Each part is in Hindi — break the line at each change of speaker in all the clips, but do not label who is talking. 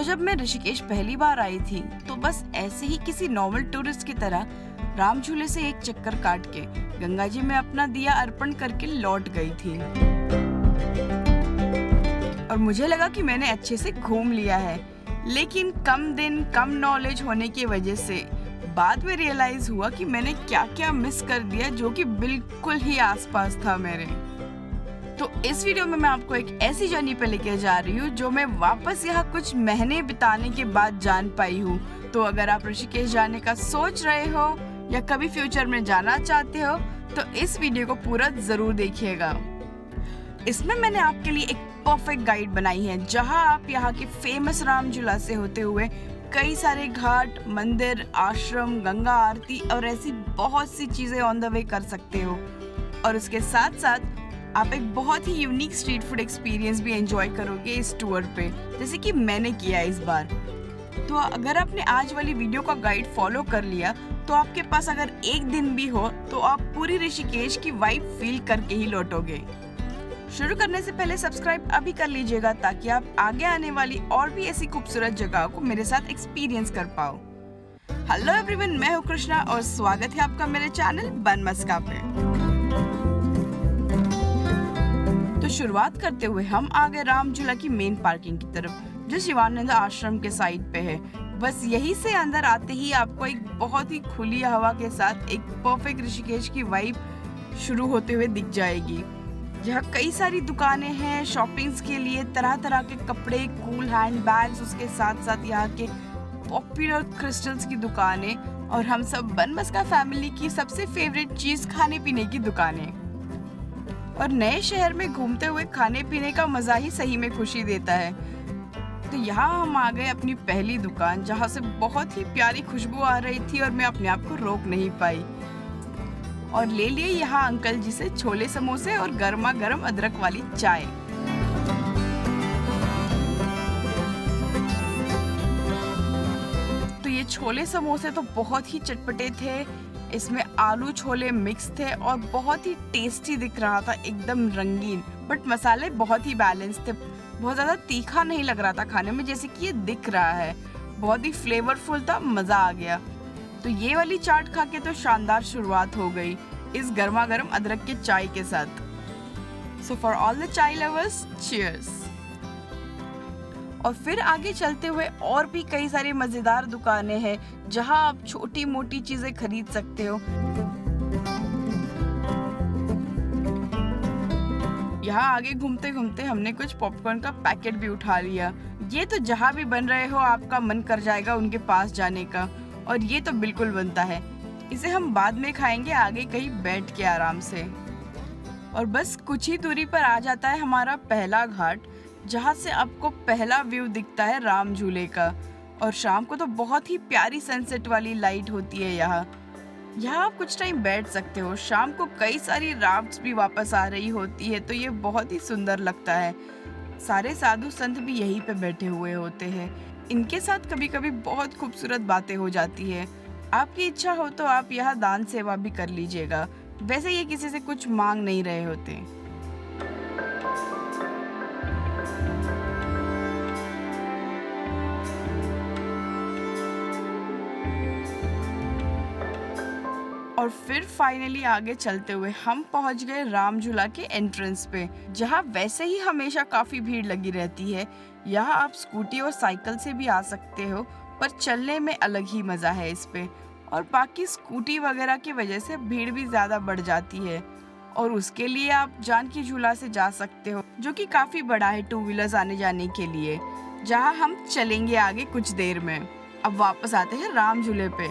जब मैं ऋषिकेश पहली बार आई थी तो बस ऐसे ही किसी नॉर्मल टूरिस्ट की तरह राम झूले से एक चक्कर काट के गंगा जी में अपना दिया अर्पण करके लौट गई थी और मुझे लगा कि मैंने अच्छे से घूम लिया है। लेकिन कम दिन कम नॉलेज होने की वजह से बाद में रियलाइज हुआ कि मैंने क्या क्या मिस कर दिया जो कि बिल्कुल ही आसपास था मेरे। तो इस वीडियो में मैं आपको एक ऐसी जर्नी पे लेके जा रही हूँ जो मैं वापस यहाँ कुछ महीने बिताने के बाद जान पाई हूँ। तो अगर आप ऋषिकेश जाने का सोच रहे हो या कभी फ्यूचर में जाना चाहते हो तो इस वीडियो को पूरा जरूर देखिएगा। इसमें मैंने आपके लिए एक परफेक्ट गाइड बनाई है जहां आप यहाँ के फेमस राम झूला से होते हुए कई सारे घाट, मंदिर, आश्रम, गंगा आरती और ऐसी बहुत सी चीजें ऑन द वे कर सकते हो। और उसके साथ साथ आप एक बहुत ही यूनिक स्ट्रीट फूड एक्सपीरियंस भी एंजॉय करोगे इस टूर पे, जैसे कि मैंने किया इस बार। तो अगर आपने आज वाली वीडियो का गाइड फॉलो कर लिया तो आपके पास अगर एक दिन भी हो तो आप पूरी ऋषिकेश की वाइब फील करके ही लौटोगे। शुरू करने से पहले सब्सक्राइब अभी कर लीजिएगा ताकि आप आगे आने वाली और भी ऐसी खूबसूरत जगहों को मेरे साथ एक्सपीरियंस कर पाओ। हेलो एवरीवन, मैं हूँ कृष्णा और स्वागत है आपका मेरे चैनल बन मस्का पे। तो शुरुआत करते हुए हम आ गए राम झूला की मेन पार्किंग की तरफ जो शिवानंद आश्रम के साइड पे है। बस यही से अंदर आते ही आपको एक बहुत ही खुली हवा के साथ एक परफेक्ट ऋषिकेश की वाइब शुरू होते हुए दिख जाएगी। यहाँ कई सारी दुकानें हैं शॉपिंग्स के लिए, तरह तरह के कपड़े, कूल हैंड बैग्स, उसके साथ साथ यहाँ के पॉपुलर क्रिस्टल्स की दुकानें और हम सब बन मस्का फैमिली की सबसे फेवरेट चीज खाने पीने की दुकानें। और नए शहर में घूमते हुए खाने पीने का मजा ही सही में खुशी देता है। तो यहाँ हम आ गए अपनी पहली दुकान जहाँ से बहुत ही प्यारी खुशबू आ रही थी और मैं अपने आप को रोक नहीं पाई और ले लिए यहाँ अंकल जी से छोले समोसे और गर्मा गर्म अदरक वाली चाय। तो ये छोले समोसे तो बहुत ही चटपटे थे, इसमें आलू छोले मिक्स थे और बहुत ही टेस्टी दिख रहा था, एकदम रंगीन। बट मसाले बहुत ही बैलेंस थे, बहुत ज्यादा तीखा नहीं लग रहा था खाने में जैसे कि ये दिख रहा है, बहुत ही फ्लेवरफुल था, मजा आ गया। तो ये वाली चाट खा के तो शानदार शुरुआत हो गई इस गर्मा गर्म अदरक के चाय के साथ। सो फॉर ऑल द चाय लवर्स, चीयर्स। और फिर आगे चलते हुए और भी कई सारी मजेदार दुकानें हैं जहां आप छोटी मोटी चीजें खरीद सकते हो। यहाँ आगे घूमते घूमते हमने कुछ पॉपकॉर्न का पैकेट भी उठा लिया। ये तो जहाँ भी बन रहे हो आपका मन कर जाएगा उनके पास जाने का, और ये तो बिल्कुल बनता है। इसे हम बाद में खाएंगे आगे कहीं बैठ के आराम से। और बस कुछ ही दूरी पर आ जाता है हमारा पहला घाट जहाँ से आपको पहला व्यू दिखता है राम झूले का। और शाम को तो बहुत ही प्यारी सनसेट वाली लाइट होती है यहाँ आप कुछ टाइम बैठ सकते हो। शाम को कई सारी राफ्ट्स भी वापस आ रही होती है तो ये बहुत ही सुंदर लगता है। सारे साधु संत भी यहीं पे बैठे हुए होते हैं, इनके साथ कभी कभी बहुत खूबसूरत बातें हो जाती है। आपकी इच्छा हो तो आप यहाँ दान सेवा भी कर लीजिएगा, वैसे ये किसी से कुछ मांग नहीं रहे होते। और फिर फाइनली आगे चलते हुए हम पहुंच गए राम झूला के एंट्रेंस पे जहां वैसे ही हमेशा काफी भीड़ लगी रहती है। यहाँ आप स्कूटी और साइकिल से भी आ सकते हो पर चलने में अलग ही मजा है इस पे। और बाकी स्कूटी वगैरह की वजह से भीड़ भी ज्यादा बढ़ जाती है और उसके लिए आप जानकी झूला से जा सकते हो जो कि काफी बड़ा है टू व्हीलर्स आने जाने के लिए, जहाँ हम चलेंगे आगे कुछ देर में। अब वापस आते हैं राम झूले पे।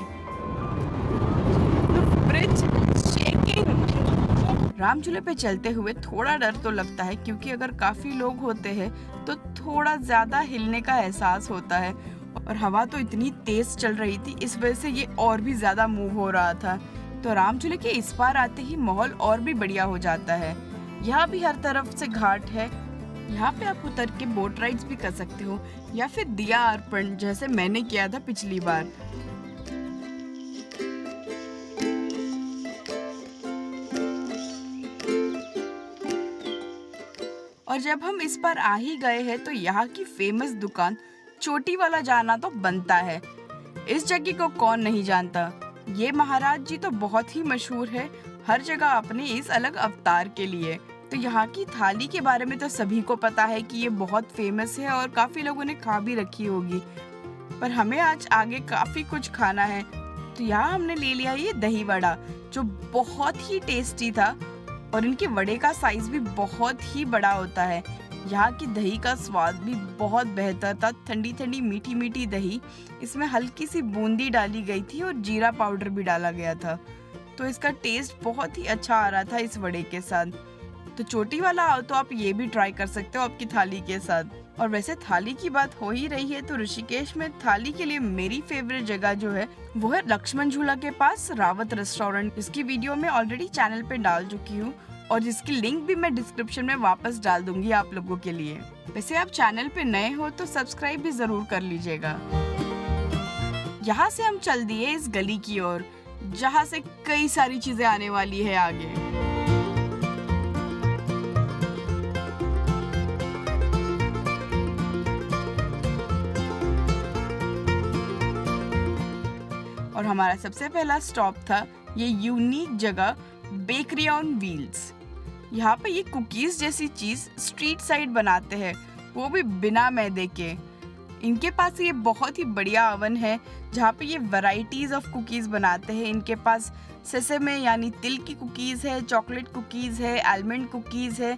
राम झूले पे चलते हुए थोड़ा डर तो लगता है क्योंकि अगर काफी लोग होते हैं तो थोड़ा ज्यादा हिलने का एहसास होता है और हवा तो इतनी तेज चल रही थी इस वजह से ये और भी ज्यादा मूव हो रहा था। तो राम झूले के इस पार आते ही माहौल और भी बढ़िया हो जाता है। यहाँ भी हर तरफ से घाट है, यहाँ पे आप उतर के बोट राइड्स भी कर सकते हो या फिर दिया अर्पण जैसे मैंने किया था पिछली बार। और जब हम इस पर आ ही गए हैं तो यहाँ की फेमस दुकान चोटी वाला जाना तो बनता है। इस जगह को कौन नहीं जानता। ये महाराज जी तो बहुत ही मशहूर है हर जगह अपने इस अलग अवतार के लिए। तो यहाँ की थाली के बारे में तो सभी को पता है कि ये बहुत फेमस है और काफी लोगों ने खा भी रखी होगी। पर हमें आज आगे काफी कुछ खाना है। तो यहाँ हमने ले लिया ये दही वड़ा, जो बहुत ही टेस्टी था और इनके वड़े का साइज भी बहुत ही बड़ा होता है। यहाँ की दही का स्वाद भी बहुत बेहतर था, ठंडी ठंडी मीठी मीठी दही। इसमें हल्की सी बूंदी डाली गई थी और जीरा पाउडर भी डाला गया था, तो इसका टेस्ट बहुत ही अच्छा आ रहा था इस वड़े के साथ। तो चोटी वाला आओ तो आप ये भी ट्राई कर सकते हो आपकी थाली के साथ। और वैसे थाली की बात हो ही रही है तो ऋषिकेश में थाली के लिए मेरी फेवरेट जगह जो है वो है लक्ष्मण झूला के पास रावत रेस्टोरेंट। इसकी वीडियो मैं ऑलरेडी चैनल पे डाल चुकी हूँ और जिसकी लिंक भी मैं डिस्क्रिप्शन में वापस डाल दूंगी आप लोगों के लिए। वैसे आप चैनल पे नए हो तो सब्सक्राइब भी जरूर कर लीजिएगा। यहाँ से हम चल दिए इस गली की ओर जहाँ से कई सारी चीजें आने वाली है आगे। और हमारा सबसे पहला स्टॉप था ये यूनिक जगह बेकरी ऑन व्हील्स। यहाँ पे ये कुकीज जैसी चीज स्ट्रीट साइड बनाते हैं, वो भी बिना मैदे के। इनके पास ये बहुत ही बढ़िया ओवन है जहाँ पे ये वैरायटीज ऑफ कुकीज बनाते हैं। इनके पास सेसेमे यानी तिल की कुकीज है, चॉकलेट कुकीज है, आलमंड कुकीज है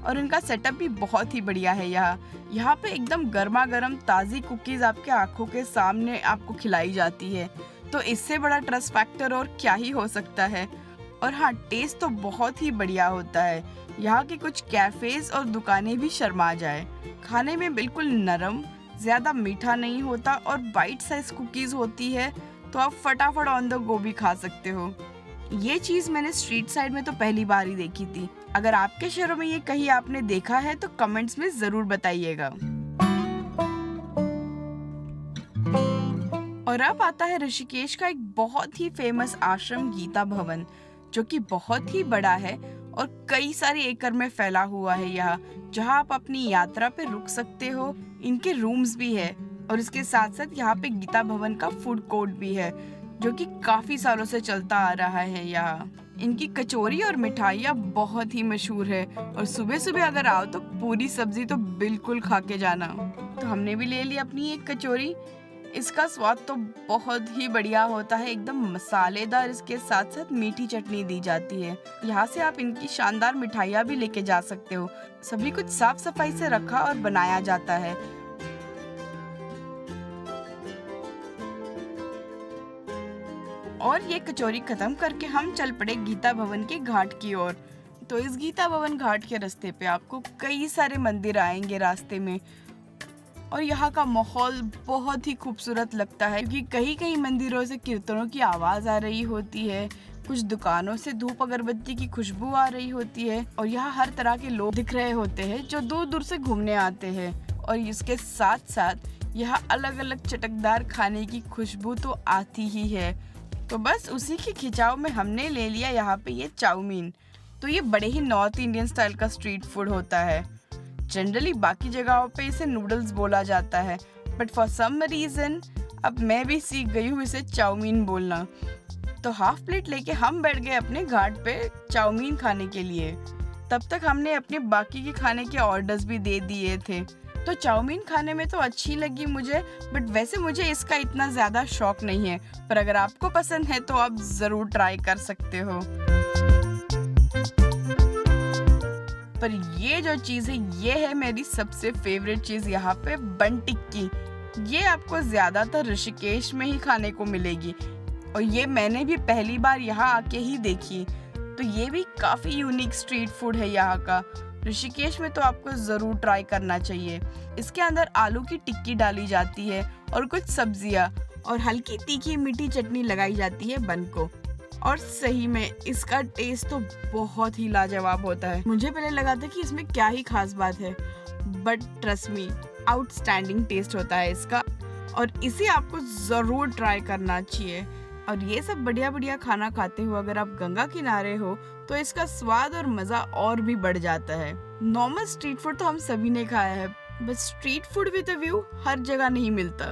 और इनका सेटअप भी बहुत ही बढ़िया है। यहाँ पे एकदम गर्मा गर्म ताज़ी कुकीज आपके आंखों के सामने आपको खिलाई जाती है, तो इससे बड़ा ट्रस्ट फैक्टर और क्या ही हो सकता है। और हाँ, टेस्ट तो बहुत ही बढ़िया होता है। यहाँ के कुछ कैफेज और दुकानें भी शर्मा जाए। खाने में बिल्कुल नरम, ज्यादा मीठा नहीं होता और बाइट साइज कुकीज होती है, तो आप फटाफट ऑन द गो भी खा सकते हो। ये चीज मैंने स्ट्रीट साइड में तो पहली बार ही देखी थी। अगर आपके शहरों में ये कहीं आपने देखा है तो कमेंट्स में जरूर बताइएगा। और अब आता है ऋषिकेश का एक बहुत ही फेमस आश्रम गीता भवन, जो कि बहुत ही बड़ा है और कई सारे एकड़ में फैला हुआ है यहाँ, जहाँ आप अपनी यात्रा पे रुक सकते हो। इनके रूम्स भी है और इसके साथ साथ यहाँ पे गीता भवन का फूड कोर्ट भी है, जो कि काफी सालों से चलता आ रहा है। यहाँ इनकी कचौरी और मिठाइयाँ बहुत ही मशहूर है और सुबह सुबह अगर आओ तो पूरी सब्जी तो बिल्कुल खा के जाना। तो हमने भी ले ली अपनी एक कचौरी। इसका स्वाद तो बहुत ही बढ़िया होता है, एकदम मसालेदार। इसके साथ साथ मीठी चटनी दी जाती है। यहाँ से आप इनकी शानदार मिठाइयाँ भी लेके जा सकते हो। सभी कुछ साफ सफाई से रखा और बनाया जाता है। और ये कचौरी खत्म करके हम चल पड़े गीता भवन के घाट की ओर। तो इस गीता भवन घाट के रास्ते पे आपको कई सारे मंदिर आएंगे रास्ते में और यहाँ का माहौल बहुत ही खूबसूरत लगता है, क्योंकि कहीं कहीं मंदिरों से कीर्तनों की आवाज़ आ रही होती है, कुछ दुकानों से धूप अगरबत्ती की खुशबू आ रही होती है और यहाँ हर तरह के लोग दिख रहे होते हैं जो दूर दूर से घूमने आते हैं। और इसके साथ साथ यहाँ अलग अलग चटकदार खाने की खुशबू तो आती ही है। तो बस उसी के खिंचाव में हमने ले लिया यहाँ पे ये चाउमीन। तो ये बड़े ही नॉर्थ इंडियन स्टाइल का स्ट्रीट फूड होता है। जनरली बाकी जगहों पे इसे नूडल्स बोला जाता है, बट फॉर सम रीजन अब मैं भी सीख गई हूँ इसे चाउमीन बोलना। तो हाफ प्लेट लेके हम बैठ गए अपने घाट पे चाउमीन खाने के लिए। तब तक हमने अपने बाकी के खाने के ऑर्डर्स भी दे दिए थे। तो चाउमीन खाने में तो अच्छी लगी मुझे, बट वैसे मुझे इसका इतना ज़्यादा शौक नहीं है। पर अगर आपको पसंद है तो आप ज़रूर ट्राई कर सकते हो। पर ये जो चीज़ है ये है मेरी सबसे फेवरेट चीज़ यहाँ पे, बन टिक्की। ये आपको ज़्यादातर ऋषिकेश में ही खाने को मिलेगी और ये मैंने भी पहली बार यहाँ आके ही देखी। तो ये भी काफ़ी यूनिक स्ट्रीट फूड है यहाँ का। ऋषिकेश में तो आपको ज़रूर ट्राई करना चाहिए। इसके अंदर आलू की टिक्की डाली जाती है और कुछ सब्जियाँ और हल्की तीखी मीठी चटनी लगाई जाती है बन को। और सही में इसका टेस्ट तो बहुत ही लाजवाब होता है। मुझे पहले लगा था कि इसमें क्या ही खास बात है, but trust me, outstanding test होता है इसका और इसे आपको ज़रूर ट्राई करना चाहिए। और ये सब बढ़िया बढ़िया खाना खाते हुए अगर आप गंगा किनारे हो तो इसका स्वाद और मज़ा और भी बढ़ जाता है। नॉर्मल स्ट्रीट फूड तो हम सभी ने खाया है, बस street food with a view हर जगह नहीं मिलता।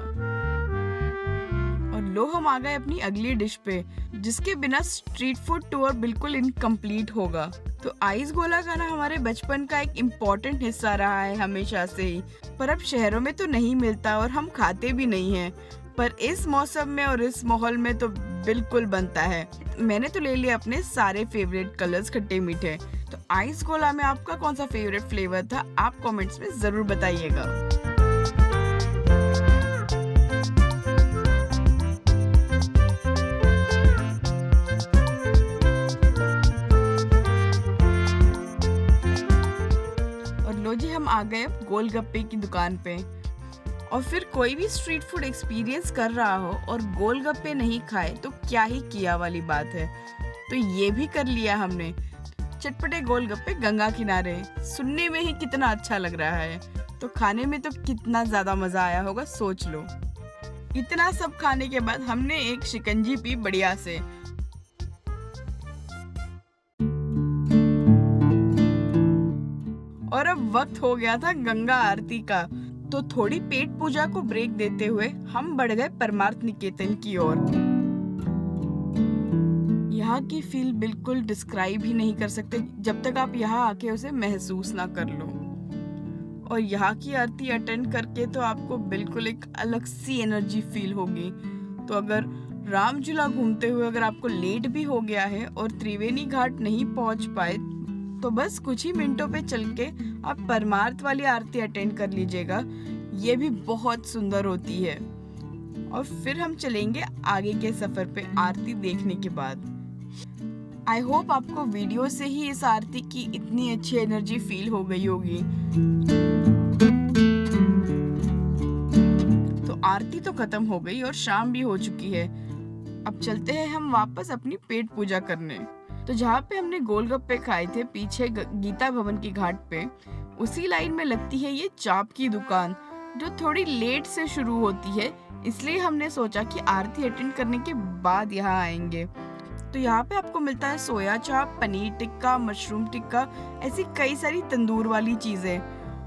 और लो हम आ गए अपनी अगली डिश पे, जिसके बिना स्ट्रीट फूड टूर बिल्कुल इनकम्प्लीट होगा। तो आइस गोला खाना हमारे बचपन का एक इम्पोर्टेंट हिस्सा रहा है हमेशा से ही, पर अब शहरों में तो नहीं मिलता और हम खाते भी नहीं हैं। पर इस मौसम में और इस माहौल में तो बिल्कुल बनता है। मैंने तो ले लिए अपने सारे फेवरेट कलर्स खट्टे मीठे। तो आइस गोला में आपका कौन सा फेवरेट फ्लेवर था, आप कमेंट्स में जरूर बताइएगा। और लो जी, हम आ गए अब गोलगप्पे की दुकान पे। और फिर कोई भी स्ट्रीट फूड एक्सपीरियंस कर रहा हो और गोलगप्पे नहीं खाए तो क्या ही किया वाली बात है। तो ये भी कर लिया हमने, चटपटे गोलगप्पे गंगा किनारे। सुनने में ही कितना अच्छा लग रहा है, तो खाने में तो कितना ज्यादा मजा आया होगा, सोच लो। इतना सब खाने के बाद हमने एक शिकंजी पी बढ़िया से। और अब वक्त हो गया था गंगा आरती का, तो थोड़ी पेट पूजा को ब्रेक देते हुए हम बढ़ गए परमार्थ निकेतन की ओर। यहाँ की फील बिल्कुल डिस्क्राइब ही नहीं कर सकते जब तक आप यहाँ आके उसे महसूस ना कर लो। और यहाँ की आरती अटेंड करके तो आपको बिल्कुल एक अलग सी एनर्जी फील होगी। तो अगर राम झूला घूमते हुए अगर आपको लेट भी हो गया है और त्रिवेणी घाट नहीं पहुंच पाए, तो बस कुछ ही मिनटों पे चल के आप परमार्थ वाली आरती अटेंड कर लीजिएगा। ये भी बहुत सुंदर होती है। और फिर हम चलेंगे आगे के सफर पे आरती देखने के बाद। आई होप आपको वीडियो से ही इस आरती की इतनी अच्छी एनर्जी फील हो गई होगी। तो आरती तो खत्म हो गई और शाम भी हो चुकी है। अब चलते हैं हम वापस अपनी पेट पूजा करने। तो जहाँ पे हमने गोलगप्पे खाए थे पीछे गीता भवन की घाट पे, उसी लाइन में लगती है ये चाप की दुकान, जो थोड़ी लेट से शुरू होती है। इसलिए हमने सोचा कि आरती अटेंड करने के बाद यहाँ आएंगे। तो यहाँ पे आपको मिलता है सोया चाप, पनीर टिक्का, मशरूम टिक्का, ऐसी कई सारी तंदूर वाली चीजें।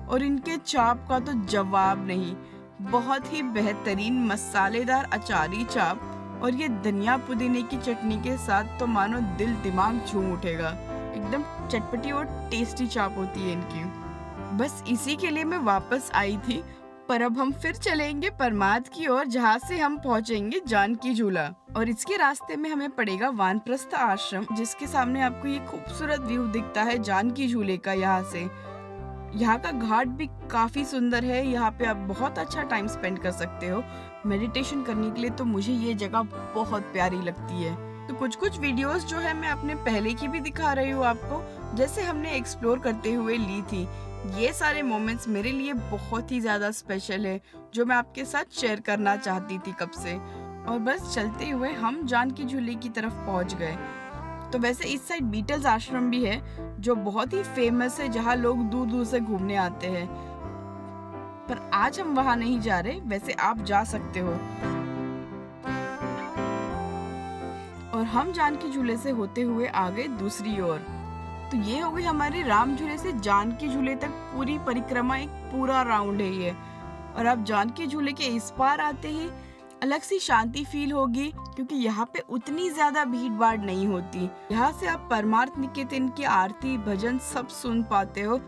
और इनके चाप का तो जवाब नहीं, बहुत ही बेहतरीन मसालेदार अचारी चाप, और ये धनिया पुदीने की चटनी के साथ तो मानो दिल दिमाग झूम उठेगा। एकदम चटपटी और टेस्टी चाप होती है इनकी। बस इसी के लिए मैं वापस आई थी। पर अब हम फिर चलेंगे परमार्थ की ओर, जहाँ से हम पहुँचेंगे जानकी झूला। और इसके रास्ते में हमें पड़ेगा वानप्रस्थ आश्रम, जिसके सामने आपको ये खूबसूरत व्यू दिखता है जानकी झूले का। यहाँ से यहाँ का घाट भी काफी सुंदर है। यहाँ पे आप बहुत अच्छा टाइम स्पेंड कर सकते हो मेडिटेशन करने के लिए। तो मुझे ये जगह बहुत प्यारी लगती है। तो कुछ वीडियोस जो है मैं अपने पहले की भी दिखा रही हूँ आपको, जैसे हमने एक्सप्लोर करते हुए ली थी। ये सारे मोमेंट्स मेरे लिए बहुत ही ज्यादा स्पेशल है, जो मैं आपके साथ शेयर करना चाहती थी कब से। और बस चलते हुए हम जानकी झूले की तरफ पहुंच गए। तो वैसे इस साइड बीटल्स आश्रम भी है, जो बहुत ही फेमस है, जहाँ लोग दूर दूर से घूमने आते हैं। पर आज हम वहाँ नहीं जा रहे, वैसे आप जा सकते हो। और हम जानकी झूले से होते हुए आ गए दूसरी ओर। तो ये हो गई हमारे राम झूले से जानकी झूले तक पूरी परिक्रमा, एक पूरा राउंड है ये। और आप जानकी झूले के इस पार आते ही अलग सी शांति फील होगी, क्योंकि यहाँ पे उतनी ज्यादा भीड़ भाड़ नहीं होती। यहाँ से आप परमार्थ निकेतन की आरती भजन सब सुन पाते हो।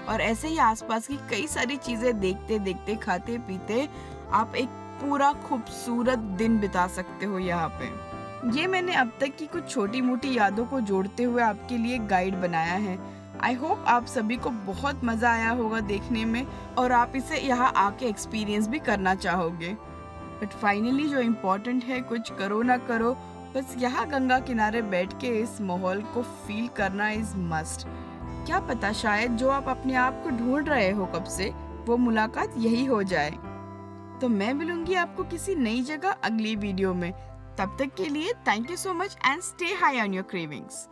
और ऐसे ही आसपास की कई सारी चीजें देखते देखते, खाते पीते आप एक पूरा खूबसूरत दिन बिता सकते हो यहाँ पे। ये मैंने अब तक की कुछ छोटी मोटी यादों को जोड़ते हुए आपके लिए गाइड बनाया है। आई होप आप सभी को बहुत मजा आया होगा देखने में, और आप इसे यहाँ आके एक्सपीरियंस भी करना चाहोगे। बट फाइनली जो इम्पोर्टेंट है, कुछ करो ना करो, बस यहाँ गंगा किनारे बैठ के इस माहौल को फील करना इज मस्ट। क्या पता शायद जो आप अपने आप को ढूंढ रहे हो कब से, वो मुलाकात यही हो जाए। तो मैं मिलूंगी आपको किसी नई जगह अगली वीडियो में। तब तक के लिए thank you so much and stay high on your cravings.